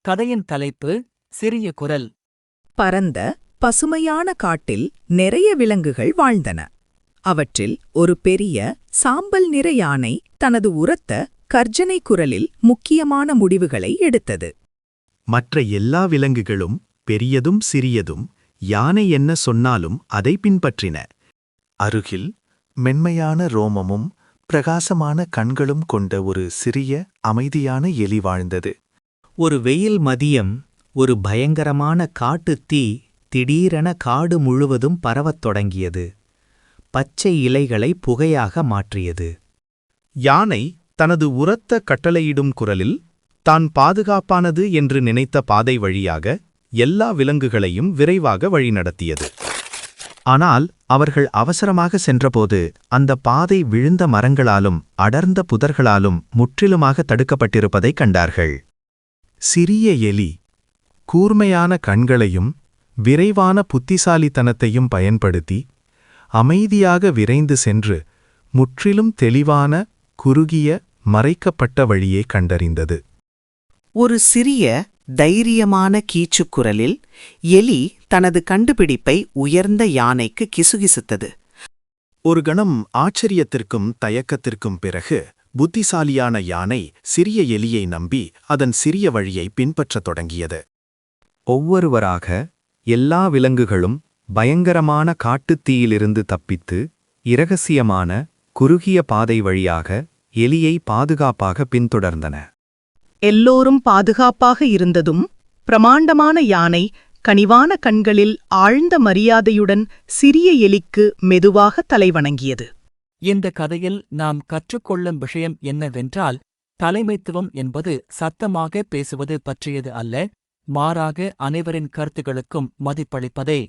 கதையின் தலைப்பு சிறிய குரல். பரந்த பசுமையான காட்டில் நிறைய விலங்குகள் வாழ்ந்தன. அவற்றில் ஒரு பெரிய சாம்பல் நிற யானை தனது உரத்த கர்ஜனை குரலில் முக்கியமான முடிவுகளை எடுத்தது. மற்ற எல்லா விலங்குகளும் பெரியதும் சிறியதும் யானை என்ன சொன்னாலும் அதை பின்பற்றின. அருகில் மென்மையான ரோமமும் பிரகாசமான கண்களும் கொண்ட ஒரு சிறிய அமைதியான எலி வாழ்ந்தது. ஒரு வெயில் மதியம் ஒரு பயங்கரமான காட்டுத் தீ திடீரென காடு முழுவதும் பரவத் தொடங்கியது. பச்சை இலைகளை புகையாக மாற்றியது. யானை தனது உரத்த கட்டளையிடும் குரலில் தான் பாதுகாப்பானது என்று நினைத்த பாதை வழியாக எல்லா விலங்குகளையும் விரைவாக வழிநடத்தியது. ஆனால் அவர்கள் அவசரமாக சென்றபோது அந்த பாதை விழுந்த மரங்களாலும் அடர்ந்த புதர்களாலும் முற்றிலுமாக தடுக்கப்பட்டிருப்பதைக் கண்டார்கள். சிறிய எலி கூர்மையான கண்களையும் விரைவான புத்திசாலித்தனத்தையும் பயன்படுத்தி அமைதியாக விரைந்து சென்று முற்றிலும் தெளிவான குறுகிய மறைக்கப்பட்ட வழியை கண்டறிந்தது. ஒரு சிறிய தைரியமான கீச்சுக்குரலில் எலி தனது கண்டுபிடிப்பை உயர்ந்த யானைக்கு கிசுகிசுத்தது. ஒரு கணம் ஆச்சரியத்திற்கும் தயக்கத்திற்கும் பிறகு புத்திசாலியான யானை சிறிய எலியை நம்பி அதன் சிறிய வழியை பின்பற்றத் தொடங்கியது. ஒவ்வொருவராக எல்லா விலங்குகளும் பயங்கரமான காட்டுத் தீயிலிருந்து தப்பித்து இரகசியமான குறுகிய பாதை வழியாக எலியை பாதுகாப்பாக பின்தொடர்ந்தன. எல்லோரும் பாதுகாப்பாக இருந்ததும் பிரமாண்டமான யானை கனிவான கண்களில் ஆழ்ந்த மரியாதையுடன் சிறிய எலிக்கு மெதுவாக தலைவணங்கியது. இந்த கதையில் நாம் கற்றுக்கொள்ளும் விஷயம் என்னவென்றால், தலைமைத்துவம் என்பது சத்தமாக பேசுவது பற்றியது அல்ல, மாறாக அனைவரின் கருத்துகளுக்கும் மதிப்பளிப்பதே.